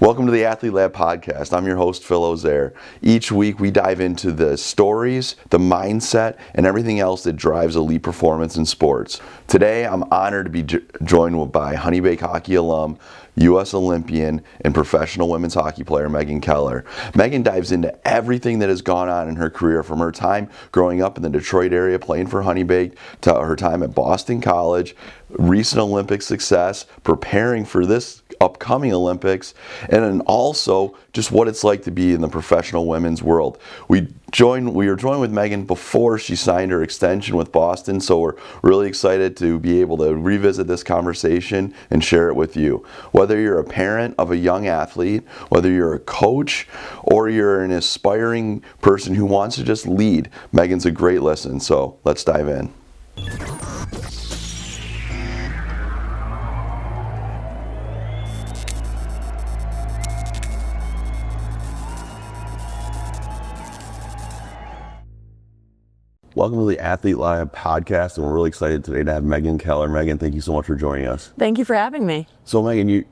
Welcome to the Athlete Lab podcast. I'm your host, Phil Osaer. Each week we dive into the stories, the mindset, and everything else that drives elite performance in sports. Today I'm honored to be joined by HoneyBaked Hockey alum, U.S. Olympian, and professional women's hockey player Megan Keller. Megan dives into everything that has gone on in her career, from her time growing up in the Detroit area playing for HoneyBaked to her time at Boston College, recent Olympic success, preparing for this upcoming Olympics, and then also just what it's like to be in the professional women's world. We were joined with Megan before she signed her extension with Boston, so we're really excited to be able to revisit this conversation and share it with you. Whether you're a parent of a young athlete, whether you're a coach, or you're an aspiring person who wants to just lead, Megan's a great listen, so let's dive in. Welcome to the Athlete Lab podcast, and we're really excited today to have Megan Keller. Megan, thank you so much for joining us. Thank you for having me. So Megan, you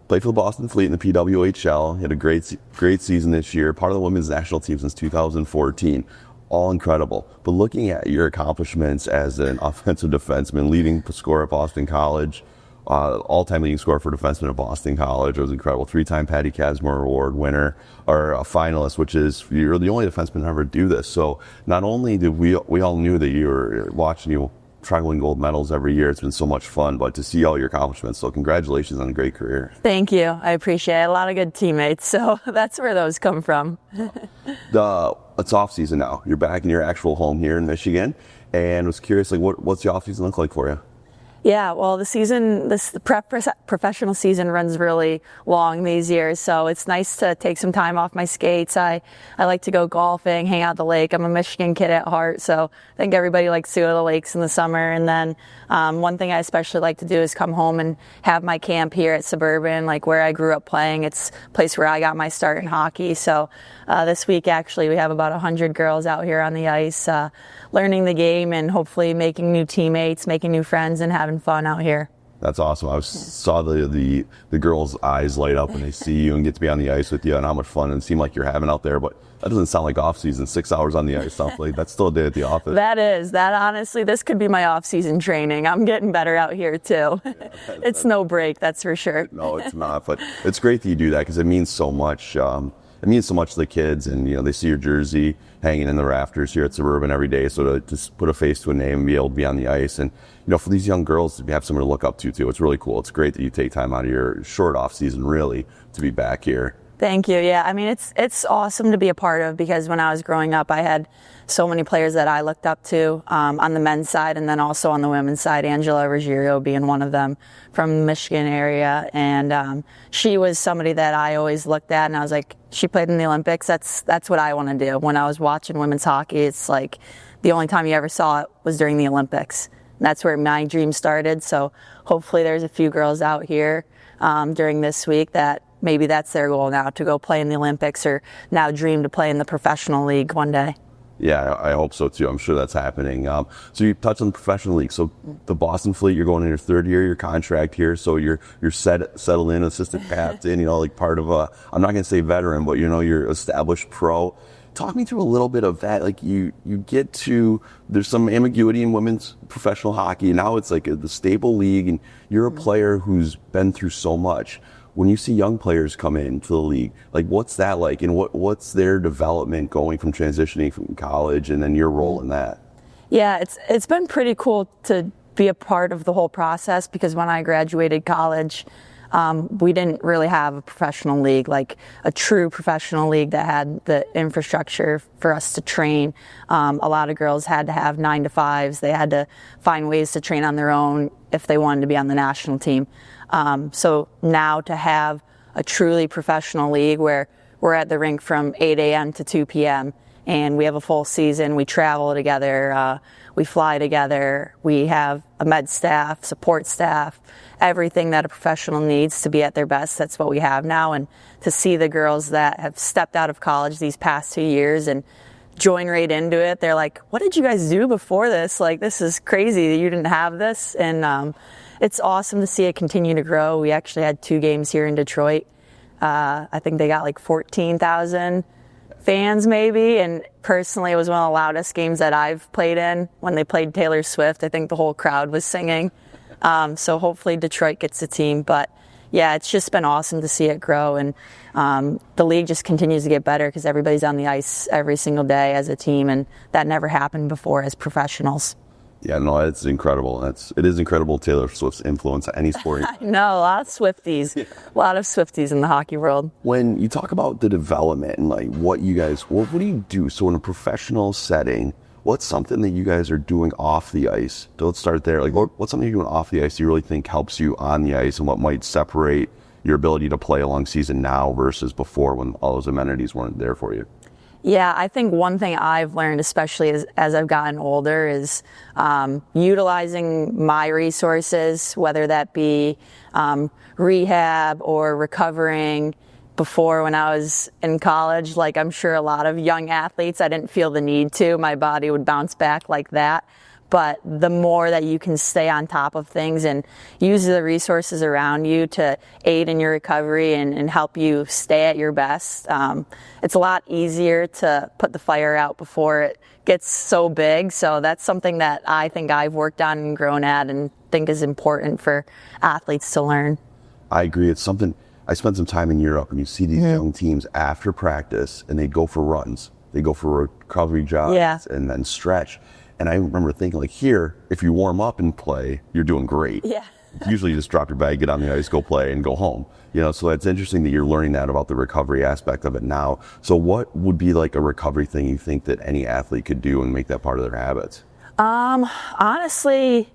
played for the Boston Fleet in the PWHL. You had a great season this year, part of the women's national team since 2014. All incredible. But looking at your accomplishments as an offensive defenseman, leading scorer at Boston College, all-time leading scorer for defensemen at Boston College. It was incredible. 3-time Patty Kazmar Award winner, or a finalist, which is, you're the only defenseman to ever do this. So not only did we all knew that you were watching you try to win gold medals every year. It's been so much fun, but to see all your accomplishments. So congratulations on a great career. Thank you. I appreciate it. A lot of good teammates. So that's where those come from. It's off season now. You're back in your actual home here in Michigan, and I was curious, what's the off season look like for you? Yeah, well, the professional season runs really long these years, so it's nice to take some time off my skates. I like to go golfing, hang out at the lake. I'm a Michigan kid at heart, so I think everybody likes to go to the lakes in the summer. And then one thing I especially like to do is come home and have my camp here at Suburban, like where I grew up playing. It's a place where I got my start in hockey. So this week, actually, we have about 100 girls out here on the ice learning the game and hopefully making new teammates, making new friends, and having fun out here. That's awesome. I saw the girls' eyes light up when they see you and get to be on the ice with you, and how much fun it seemed like you're having out there. But that doesn't sound like off season. 6 hours on the ice, stuff like that's still a day at the office. That honestly, this could be my off season training. I'm getting better out here too. Yeah, it's no break, that's for sure. No, it's not. But it's great that you do that because it means so much. It means so much to the kids, and they see your jersey hanging in the rafters here at Suburban every day. So to just put a face to a name and be able to be on the ice, and for these young girls to have someone to look up to too, it's really cool. It's great that you take time out of your short off season really to be back here. Thank you. Yeah, I mean it's awesome to be a part of, because when I was growing up, I had so many players that I looked up to on the men's side, and then also on the women's side, Angela Ruggiero being one of them from the Michigan area. And she was somebody that I always looked at, and I was like, she played in the Olympics. That's what I want to do. When I was watching women's hockey, it's like the only time you ever saw it was during the Olympics. And that's where my dream started. So hopefully there's a few girls out here during this week that maybe that's their goal now, to go play in the Olympics, or now dream to play in the professional league one day. Yeah, I hope so too. I'm sure that's happening. So you touched on the professional league. So the Boston Fleet, you're going in your third year of your contract here. So you're settled in, assistant captain, like part of I'm not going to say veteran, but you're established pro. Talk me through a little bit of that. Like you get to, there's some ambiguity in women's professional hockey. Now it's like the stable league, and you're a player who's been through so much. When you see young players come into the league, like what's that like, and what's their development going from transitioning from college, and then your role in that? Yeah, it's been pretty cool to be a part of the whole process, because when I graduated college, we didn't really have a professional league, like a true professional league that had the infrastructure for us to train. A lot of girls had to have 9-to-5s. They had to find ways to train on their own if they wanted to be on the national team. So now to have a truly professional league where we're at the rink from 8 a.m. to 2 p.m. and we have a full season, we travel together, we fly together, we have a med staff, support staff, everything that a professional needs to be at their best. That's what we have now. And to see the girls that have stepped out of college these past 2 years and join right into it, they're like, what did you guys do before this? Like, this is crazy that you didn't have this. And it's awesome to see it continue to grow. We actually had 2 games here in Detroit I think they got like 14,000 fans maybe, and personally it was one of the loudest games that I've played in. When they played Taylor Swift, I think the whole crowd was singing. So hopefully Detroit gets a team, but yeah, it's just been awesome to see it grow, and the league just continues to get better because everybody's on the ice every single day as a team, and that never happened before as professionals. Yeah, no, it's incredible. It is incredible, Taylor Swift's influence on any sport. I know, a lot of Swifties. Yeah. A lot of Swifties in the hockey world. When you talk about the development and like what do you do? So in a professional setting, what's something that you guys are doing off the ice? So let's start there. Like, what's something you're doing off the ice you really think helps you on the ice, and what might separate your ability to play a long season now versus before when all those amenities weren't there for you? Yeah, I think one thing I've learned, especially as I've gotten older, is utilizing my resources, whether that be rehab or recovering. Before, when I was in college, like I'm sure a lot of young athletes, I didn't feel the need to. My body would bounce back like that. But the more that you can stay on top of things and use the resources around you to aid in your recovery and help you stay at your best, it's a lot easier to put the fire out before it gets so big. So that's something that I think I've worked on and grown at and think is important for athletes to learn. I agree. It's something. I spent some time in Europe, and you see these young teams after practice, and they go for runs. They go for recovery jogs and then stretch. And I remember thinking, like, here, if you warm up and play, you're doing great. Yeah. Usually you just drop your bag, get on the ice, go play, and go home. So it's interesting that you're learning that about the recovery aspect of it now. So what would be like a recovery thing you think that any athlete could do and make that part of their habits? Honestly,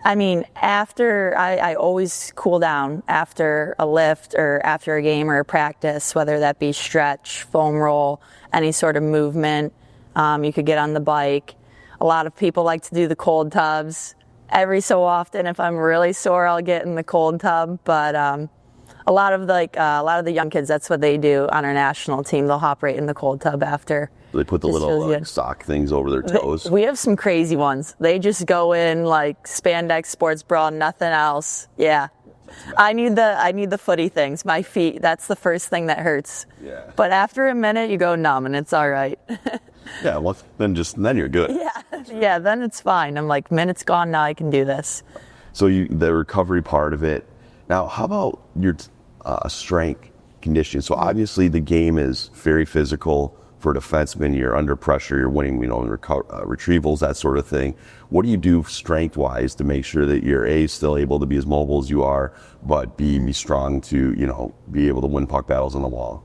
I mean, after I always cool down after a lift or after a game or a practice, whether that be stretch, foam roll, any sort of movement. You could get on the bike. A lot of people like to do the cold tubs. Every so often, if I'm really sore, I'll get in the cold tub. But a lot of the young kids, that's what they do on our national team. They'll hop right in the cold tub after. They put the little sock things over their toes. We have some crazy ones. They just go in like spandex sports bra, nothing else. Yeah. I need the footy things. My feet, that's the first thing that hurts. Yeah. But after a minute, you go numb and it's all right. Yeah, well, then you're good. Yeah, then it's fine. I'm like, minute's gone, now I can do this. So the recovery part of it. Now, how about your strength conditioning? So obviously the game is very physical for a defenseman. You're under pressure, you're winning, retrievals, that sort of thing. What do you do strength-wise to make sure that you're still able to be as mobile as you are, but be strong to, be able to win puck battles on the wall?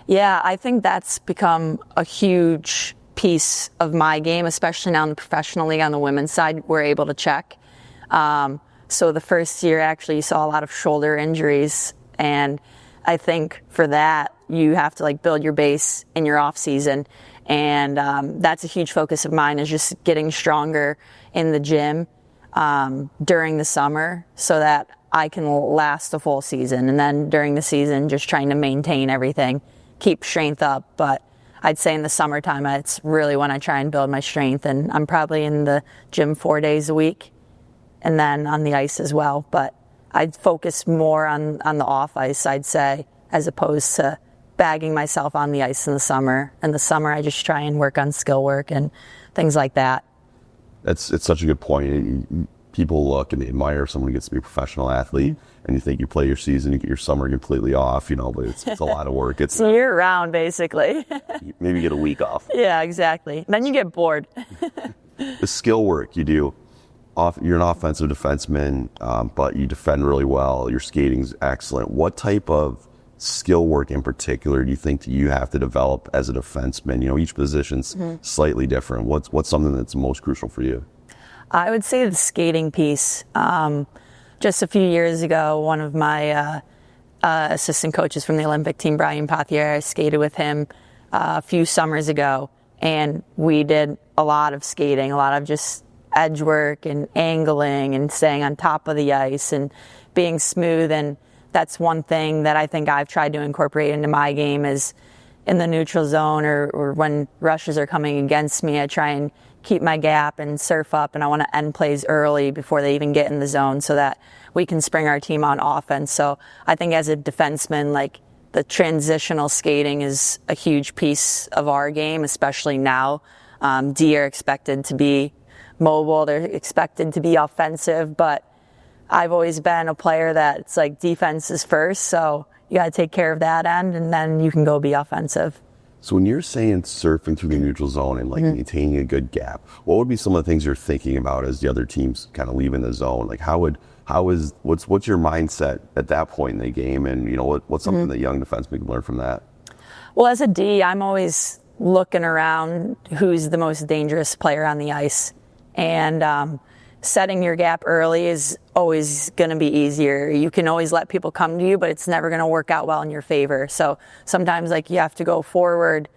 Yeah, I think that's become a huge piece of my game, especially now in the professional league on the women's side, we're able to check. So the first year, actually, you saw a lot of shoulder injuries, and I think for that, you have to build your base in your off season, and that's a huge focus of mine, is just getting stronger in the gym during the summer so that I can last the full season, and then during the season, just trying to maintain everything, keep strength up. But I'd say in the summertime, it's really when I try and build my strength, and I'm probably in the gym 4 days a week, and then on the ice as well. But I'd focus more on the off ice, I'd say, as opposed to bagging myself on the ice in the summer. In the summer, I just try and work on skill work and things like that. It's such a good point. People look and they admire someone who gets to be a professional athlete, and you think you play your season, you get your summer completely off, but it's a lot of work. It's year round, basically. Maybe you get a week off. Yeah, exactly. Then you get bored. The skill work you do, you're an offensive defenseman, but you defend really well. Your skating's excellent. What type of skill work in particular do you think that you have to develop as a defenseman? Each position's slightly different. What's something that's most crucial for you? I would say the skating piece. Just a few years ago, one of my assistant coaches from the Olympic team, Brian Pothier, I skated with him a few summers ago, and we did a lot of skating, a lot of just edge work and angling and staying on top of the ice and being smooth. And that's one thing that I think I've tried to incorporate into my game, is in the neutral zone or when rushes are coming against me, I try and keep my gap and surf up, and I want to end plays early before they even get in the zone so that we can spring our team on offense. So I think as a defenseman, the transitional skating is a huge piece of our game, especially now. D are expected to be mobile, they're expected to be offensive, but I've always been a player that it's like defense is first, so you got to take care of that end, and then you can go be offensive. So when you're saying surfing through the neutral zone and like maintaining a good gap, what would be some of the things you're thinking about as the other team's kind of leaving the zone? Like what's your mindset at that point in the game, and what's something that young defensemen can learn from that? Well, as a D, I'm always looking around who's the most dangerous player on the ice, and setting your gap early is always going to be easier. You can always let people come to you, but it's never going to work out well in your favor. So sometimes you have to go forward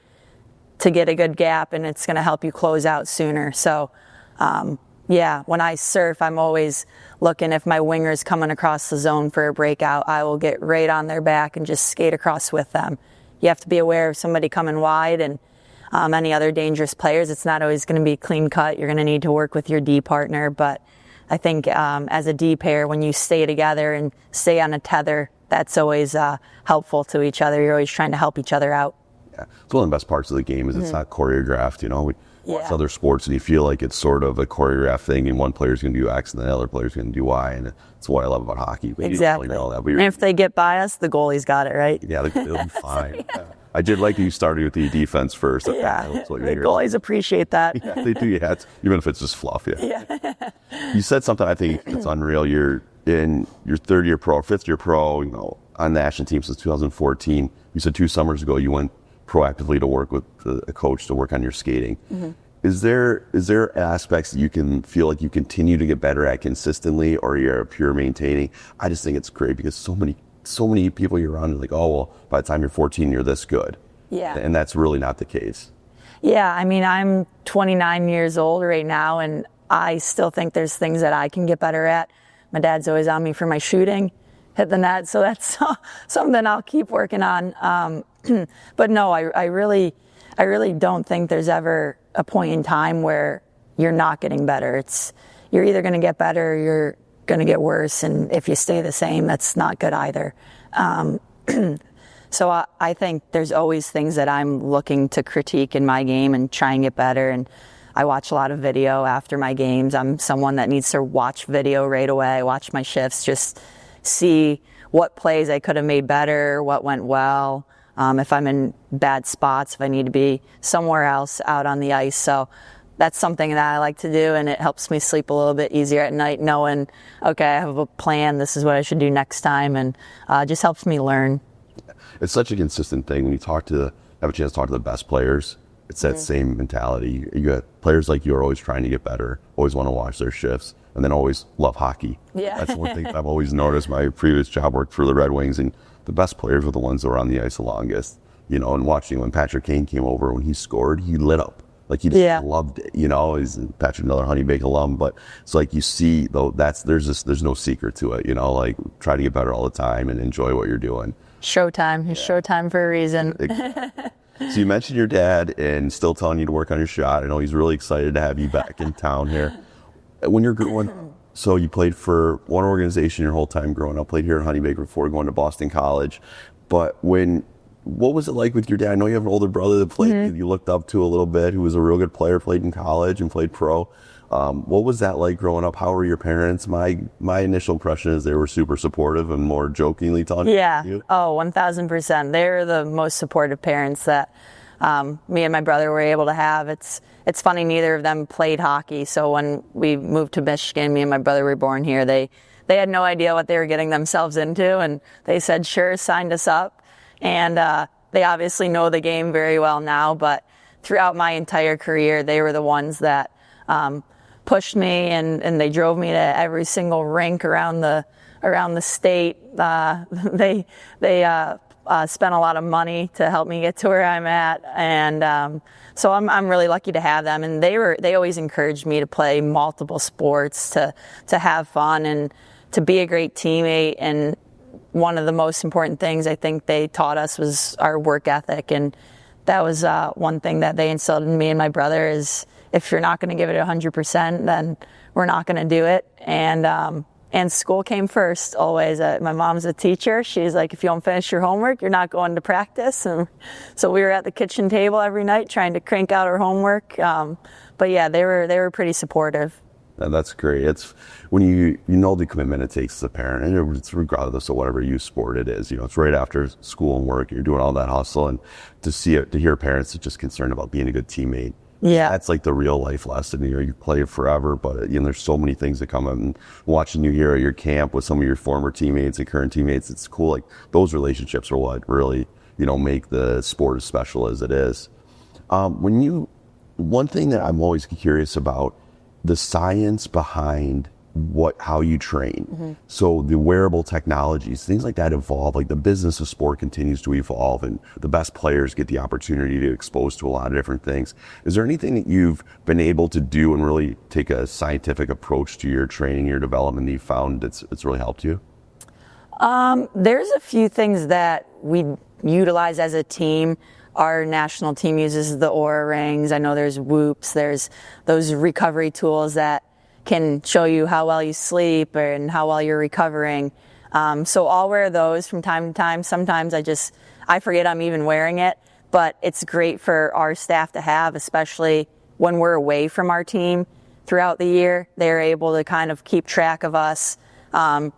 to get a good gap, and it's going to help you close out sooner. So when I surf, I'm always looking if my winger's coming across the zone for a breakout, I will get right on their back and just skate across with them. You have to be aware of somebody coming wide and any other dangerous players. It's not always going to be clean cut. You're going to need to work with your D partner, but I think as a D pair, when you stay together and stay on a tether, that's always helpful to each other. You're always trying to help each other out. Yeah, it's one of the best parts of the game is it's not choreographed. We watch other sports and you feel like it's sort of a choreographed thing, and one player's going to do X and the other player's going to do Y, and it's what I love about hockey. But exactly. You don't really know that, and if they get by us, the goalie's got it, right? Yeah, they'll be fine. I did like that you started with the defense first. Yeah, the goalies appreciate that. Yeah, they do. Yeah, even if it's just fluff. Yeah. You said something I think it's unreal. You're in your fifth year pro, on the national team since 2014. You said 2 summers ago you went proactively to work with a coach to work on your skating. Mm-hmm. Is there aspects that you can feel like you continue to get better at consistently, or you're pure maintaining? I just think it's great because so many people you're around are like, oh, well, by the time you're 14, you're this good. Yeah. And that's really not the case. Yeah, I mean, I'm 29 years old right now, and I still think there's things that I can get better at. My dad's always on me for my shooting, hit the net, so that's something I'll keep working on. But no, I really don't think there's ever a point in time where you're not getting better. You're either going to get better or you're going to get worse, and if you stay the same, that's not good either. So I think there's always things that I'm looking to critique in my game and try and get better, and I watch a lot of video after my games. I'm someone that needs to watch video right away, watch my shifts, just see what plays I could have made better, what went well, if I'm in bad spots, if I need to be somewhere else out on the ice. So that's something that I like to do, and it helps me sleep a little bit easier at night knowing, okay, I have a plan, this is what I should do next time, and just helps me learn. It's such a consistent thing when you have a chance to talk to the best players. It's that same mentality. You got players like you are always trying to get better, always want to watch their shifts, and then always love hockey. Yeah. That's one thing I've always noticed. My previous job worked for the Red Wings, and the best players were the ones that were on the ice the longest. And watching when Patrick Kane came over, when he scored, he lit up. Like he just loved it. He's Patrick, another HoneyBaked alum, but it's like you see though there's no secret to it. Like try to get better all the time and enjoy what you're doing. Showtime. It's showtime for a reason. So you mentioned your dad and still telling you to work on your shot. I know he's really excited to have you back in town here. When you're growing, so you played for one organization your whole time growing up, played here at HoneyBaked before going to Boston College. But what was it like with your dad? I know you have an older brother that played, you looked up to a little bit, who was a real good player, played in college and played pro. What was that like growing up? How were your parents? My initial impression is they were super supportive and more jokingly telling you. Yeah. Oh, 1,000%. They're the most supportive parents that me and my brother were able to have. It's funny, neither of them played hockey. So when we moved to Michigan, me and my brother were born here. They had no idea what they were getting themselves into, and they said, sure, signed us up. And they obviously know the game very well now, but throughout my entire career, they were the ones that pushed me, and they drove me to every single rink around the state. They spent a lot of money to help me get to where I'm at, and so I'm really lucky to have them. And they always encouraged me to play multiple sports, to have fun, and to be a great teammate. And one of the most important things I think they taught us was our work ethic, and that was one thing that they instilled in me and my brother is, if you're not going to give it 100%, then we're not going to do it. And And school came first, always. My mom's a teacher. She's like, if you don't finish your homework, you're not going to practice. And so we were at the kitchen table every night trying to crank out our homework. But yeah, they were pretty supportive. And that's great. It's when you know the commitment it takes as a parent, and it's regardless of whatever youth sport it is. It's right after school and work. You're doing all that hustle, and to hear parents that just concerned about being a good teammate. Yeah, that's like the real life lesson. You play it forever, but there's so many things that come up. And watching you here at your camp with some of your former teammates and current teammates, it's cool. Like those relationships are what really make the sport as special as it is. One thing that I'm always curious about, the science behind how you train. Mm-hmm. So the wearable technologies, things like that evolve. Like the business of sport continues to evolve, and the best players get the opportunity to expose to a lot of different things. Is there anything that you've been able to do and really take a scientific approach to your training, your development that you found it's really helped you? There's a few things that we utilize as a team. Our national team uses the Oura rings. I know there's Whoops. There's those recovery tools that can show you how well you sleep and how well you're recovering. So I'll wear those from time to time. Sometimes I forget I'm even wearing it, but it's great for our staff to have, especially when we're away from our team throughout the year. They're able to kind of keep track of us,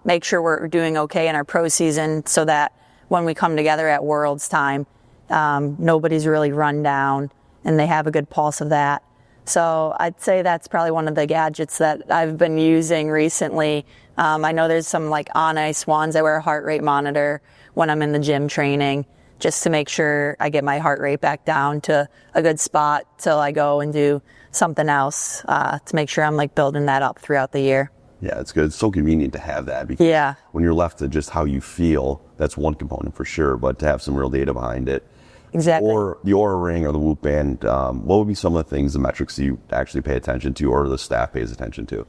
make sure we're doing okay in our pro season so that when we come together at Worlds time, nobody's really run down and they have a good pulse of that. So I'd say that's probably one of the gadgets that I've been using recently. I know there's some like on ice ones. I wear a heart rate monitor when I'm in the gym training just to make sure I get my heart rate back down to a good spot till I go and do something else to make sure I'm like building that up throughout the year. Yeah, it's good. It's so convenient to have that because when you're left to just how you feel, that's one component for sure, but to have some real data behind it. Exactly. Or the Oura Ring or the Whoop Band, what would be some of the things, the metrics you actually pay attention to or the staff pays attention to?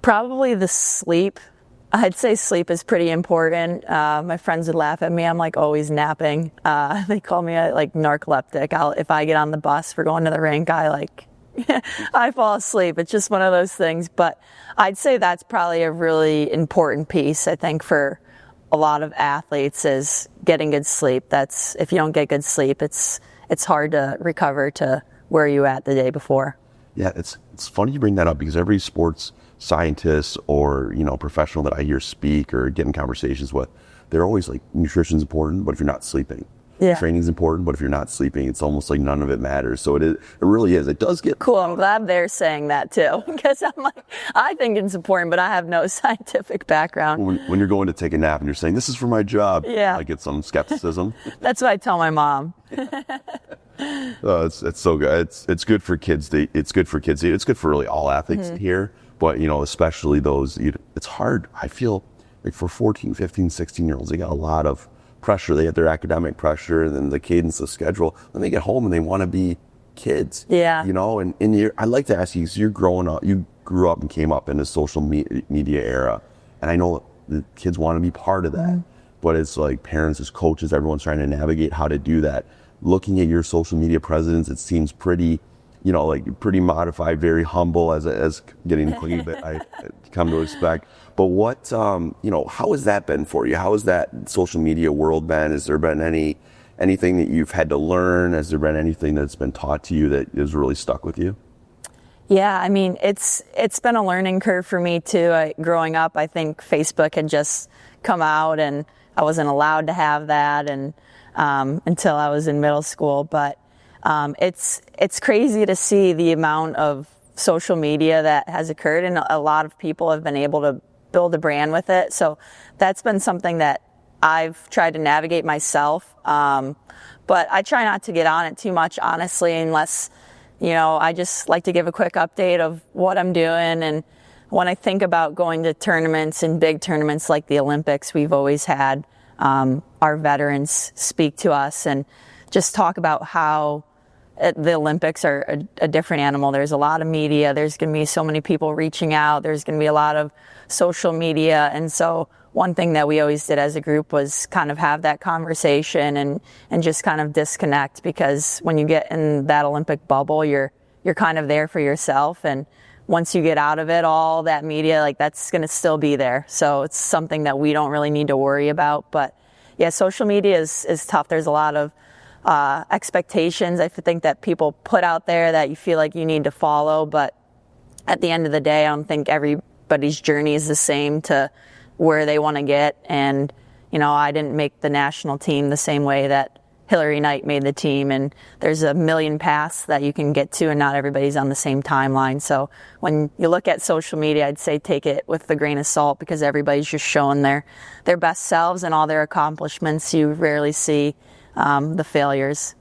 Probably the sleep. I'd say sleep is pretty important. My friends would laugh at me. I'm like always napping. They call me like narcoleptic. If I get on the bus for going to the rink, I fall asleep. It's just one of those things. But I'd say that's probably a really important piece, I think, for a lot of athletes is getting good sleep. If you don't get good sleep, it's hard to recover to where you were at the day before. Yeah, it's funny you bring that up because every sports scientist or professional that I hear speak or get in conversations with, they're always like, nutrition's important, but if you're not sleeping. Yeah. Training's important, but if you're not sleeping, it's almost like none of it matters. So it really is. It does get cool. I'm glad they're saying that too, because I'm like, I think it's important, but I have no scientific background. When you're going to take a nap and you're saying, this is for my job, I get some skepticism. That's what I tell my mom. It's so good. It's good for kids. It's good for kids. It's good for really all athletes to hear, but especially those. It's hard. I feel like for 14, 15, 16-year-olds, they got a lot of pressure. They have their academic pressure and then the cadence of schedule. Then they get home and they want to be kids. Yeah. And I'd like to ask you, so you grew up and came up in a social media era, and I know the kids want to be part of that, but it's like parents, as coaches, everyone's trying to navigate how to do that. Looking at your social media presence, it seems pretty, pretty modified, very humble as getting clean that I come to expect. But what, how has that been for you? How has that social media world been? Has there been anything that you've had to learn? Has there been anything that's been taught to you that has really stuck with you? Yeah, I mean, it's been a learning curve for me too. Growing up, I think Facebook had just come out and I wasn't allowed to have that and until I was in middle school. But it's crazy to see the amount of social media that has occurred, and a lot of people have been able to build a brand with it. So that's been something that I've tried to navigate myself. But I try not to get on it too much, honestly, unless, I just like to give a quick update of what I'm doing. And when I think about going to tournaments and big tournaments like the Olympics, we've always had our veterans speak to us and just talk about how the Olympics are a different animal. There's a lot of media. There's going to be so many people reaching out. There's going to be a lot of social media. And so one thing that we always did as a group was kind of have that conversation and just kind of disconnect, because when you get in that Olympic bubble, you're kind of there for yourself. And once you get out of it, all that media, like that's going to still be there. So it's something that we don't really need to worry about. But yeah, social media is tough. There's a lot of expectations I think that people put out there that you feel like you need to follow. But at the end of the day, I don't think everybody's journey is the same to where they want to get. And, I didn't make the national team the same way that Hillary Knight made the team, and there's a million paths that you can get to, and not everybody's on the same timeline. So when you look at social media, I'd say take it with a grain of salt, because everybody's just showing their best selves and all their accomplishments. You rarely see the failures.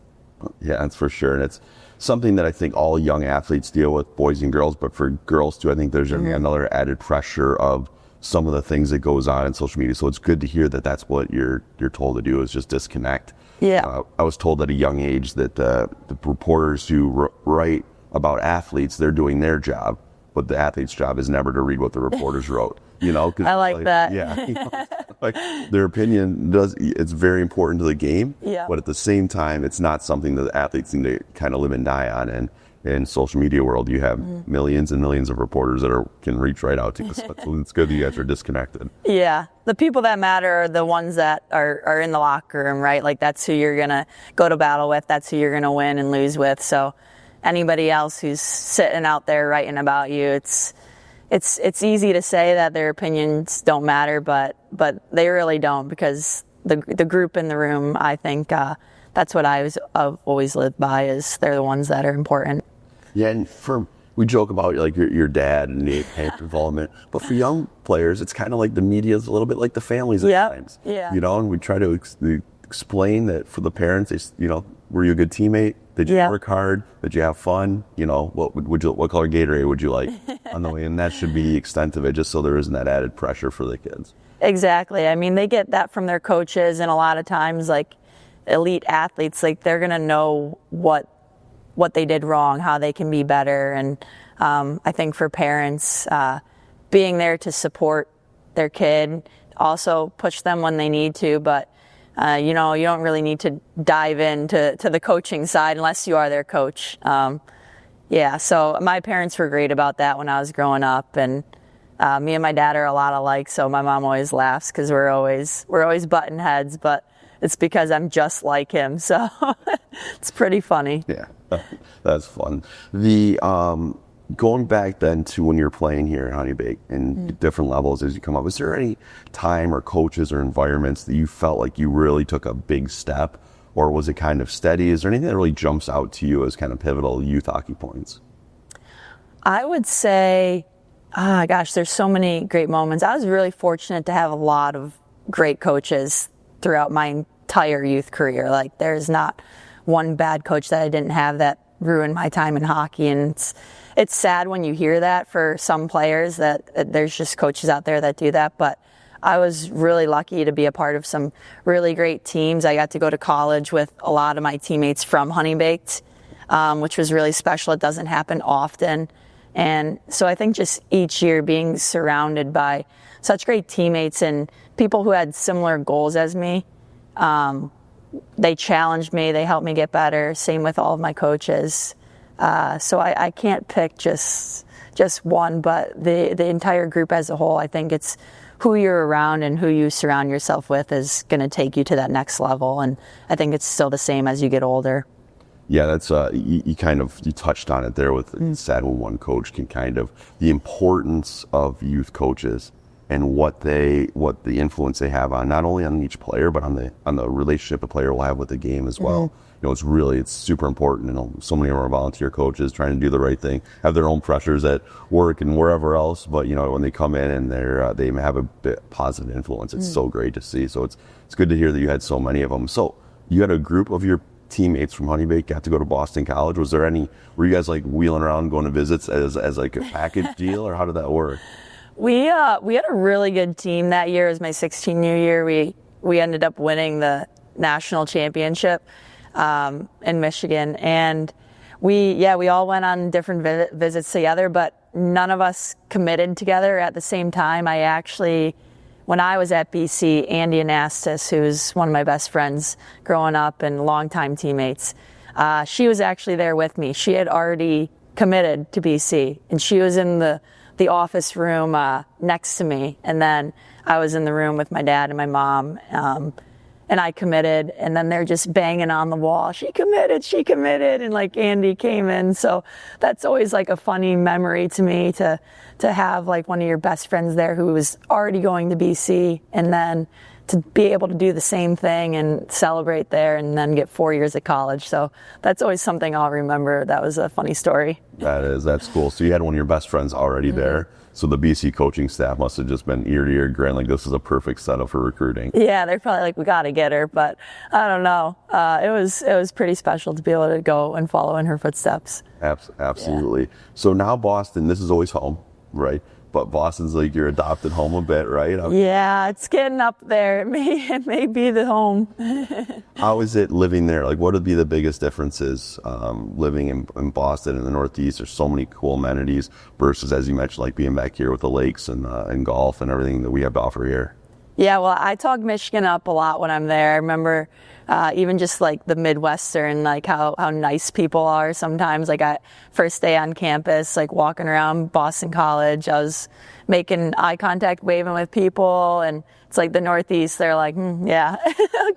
Yeah, that's for sure. And it's something that I think all young athletes deal with, boys and girls, but for girls too, I think there's another added pressure of some of the things that goes on in social media. So it's good to hear that that's what you're told to do, is just disconnect. Yeah. I was told at a young age that the reporters who write about athletes, they're doing their job, but the athlete's job is never to read what the reporters wrote. 'Cause I like that. Yeah. Like their opinion it's very important to the game, but at the same time, it's not something that the athletes need to kind of live and die on. And in social media world, you have millions and millions of reporters that can reach right out to you. So it's good that you guys are disconnected. Yeah. The people that matter are the ones that are in the locker room, right? Like that's who you're going to go to battle with. That's who you're going to win and lose with. So anybody else who's sitting out there writing about you, it's easy to say that their opinions don't matter, but they really don't, because the group in the room, I think that's what I've always lived by, is they're the ones that are important. Yeah, and we joke about like your dad and the involvement, but for young players, it's kind of like the media is a little bit like the families at times. Yeah. And we try to explain that for the parents, were you a good teammate? Did you work hard? Did you have fun? What color Gatorade would you like on the way? And that should be the extent of it, just so there isn't that added pressure for the kids. Exactly. I mean, they get that from their coaches, and a lot of times, like elite athletes, like they're gonna know what they did wrong, how they can be better. And I think for parents, being there to support their kid, also push them when they need to, but you don't really need to dive into the coaching side unless you are their coach. So my parents were great about that when I was growing up, and me and my dad are a lot alike, so my mom always laughs because we're always butting heads, but it's because I'm just like him, so it's pretty funny. Yeah, that's fun. The going back then to when you're playing here at HoneyBaked and different levels as you come up, is there any time or coaches or environments that you felt like you really took a big step, or was it kind of steady? Is there anything that really jumps out to you as kind of pivotal youth hockey points? I would say, there's so many great moments. I was really fortunate to have a lot of great coaches throughout my entire youth career. Like there's not one bad coach that I didn't have that ruined my time in hockey. And it's sad when you hear that for some players, that there's just coaches out there that do that. But I was really lucky to be a part of some really great teams. I got to go to college with a lot of my teammates from HoneyBaked, which was really special. It doesn't happen often. And so I think just each year being surrounded by such great teammates and people who had similar goals as me, they challenged me, they helped me get better. Same with all of my coaches. So I can't pick just one, but the entire group as a whole. I think it's who you're around and who you surround yourself with is going to take you to that next level. And I think it's still the same as you get older. Yeah, that's you touched on it there with sad when one coach can the importance of youth coaches and what the influence they have on not only on each player but on the relationship a player will have with the game as well. It's super important. So many of our volunteer coaches trying to do the right thing, have their own pressures at work and wherever else, but when they come in and they have a bit positive influence, it's so great to see. So it's good to hear that you had so many of them. So you had a group of your teammates from HoneyBaked got to go to Boston College. Were you guys like wheeling around going to visits as like a package deal, or how did that work? We had a really good team that year. It was my 16th year. We ended up winning the national championship in Michigan, and we all went on different visits together, but none of us committed together at the same time. When I was at BC, Andy Anastas, who's one of my best friends growing up and longtime teammates, she was actually there with me. She had already committed to BC, and she was in the office room next to me, and then I was in the room with my dad and my mom, and I committed, and then they're just banging on the wall, she committed, and like Andy came in. So that's always like a funny memory to me, to have like one of your best friends there who was already going to BC, and then to be able to do the same thing and celebrate there, and then get 4 years at college. So that's always something I'll remember. That was a funny story. That's cool. So you had one of your best friends already there. So the BC coaching staff must have just been ear to ear grin, like this is a perfect setup for recruiting. Yeah, they're probably like, we got to get her, but I don't know. It was pretty special to be able to go and follow in her footsteps. Absolutely. Yeah. So now Boston, this is always home, right? But Boston's like your adopted home a bit, right? Yeah, it's getting up there. It may be the home. How is it living there? Like, what would be the biggest differences living in Boston in the Northeast? There's so many cool amenities versus, as you mentioned, like being back here with the lakes and golf and everything that we have to offer here. Yeah, well, I talk Michigan up a lot when I'm there. I remember even just like the Midwestern, like how nice people are sometimes. Like first day on campus, like walking around Boston College, I was making eye contact, waving with people, and it's like the Northeast, they're like, yeah,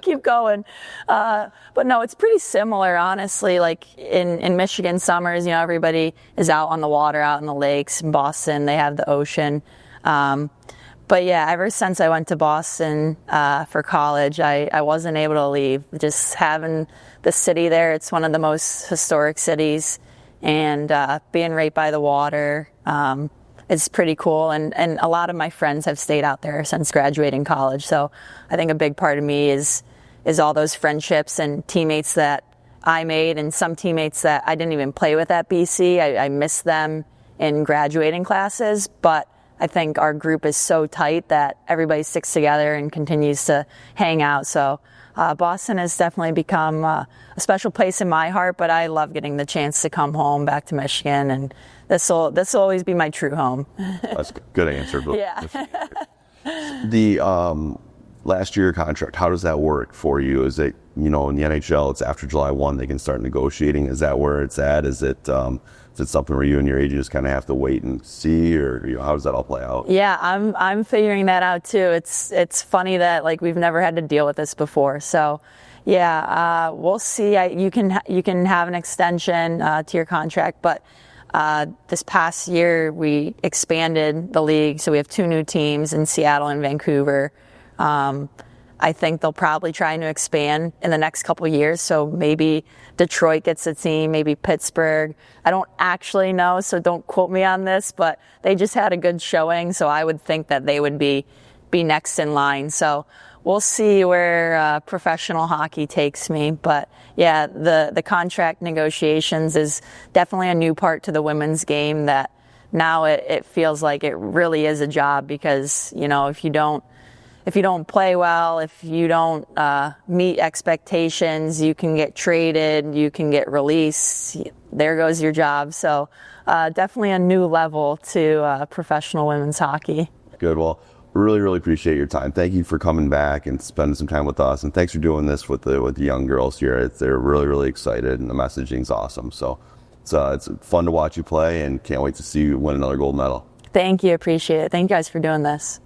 keep going. But no, it's pretty similar, honestly. Like in Michigan summers, everybody is out on the water, out in the lakes. In Boston, they have the ocean. But yeah, ever since I went to Boston for college, I wasn't able to leave. Just having the city there, it's one of the most historic cities, and being right by the water, it's pretty cool. And a lot of my friends have stayed out there since graduating college. So I think a big part of me is all those friendships and teammates that I made, and some teammates that I didn't even play with at BC. I miss them in graduating classes, but I think our group is so tight that everybody sticks together and continues to hang out. So Boston has definitely become a special place in my heart, but I love getting the chance to come home back to Michigan, and this will always be my true home. That's a good answer. Yeah. The last year contract, how does that work for you? Is it, in the NHL, it's after July 1, they can start negotiating. Is that where it's at? Is it something where you and your agent just kind of have to wait and see, or how does that all play out? Yeah, I'm figuring that out too. It's funny that like we've never had to deal with this before. So yeah, we'll see. You can have an extension to your contract, but this past year we expanded the league, so we have 2 new teams in Seattle and Vancouver. I think they'll probably try to expand in the next couple of years. So maybe Detroit gets a team, maybe Pittsburgh. I don't actually know, so don't quote me on this, but they just had a good showing. So I would think that they would be next in line. So we'll see where professional hockey takes me. But yeah, the contract negotiations is definitely a new part to the women's game that now it feels like it really is a job, because, if you don't play well, if you don't meet expectations, you can get traded, you can get released. There goes your job. So definitely a new level to professional women's hockey. Good. Well, really, really appreciate your time. Thank you for coming back and spending some time with us. And thanks for doing this with the young girls here. They're really, really excited, and the messaging's awesome. So it's fun to watch you play, and can't wait to see you win another gold medal. Thank you. Appreciate it. Thank you guys for doing this.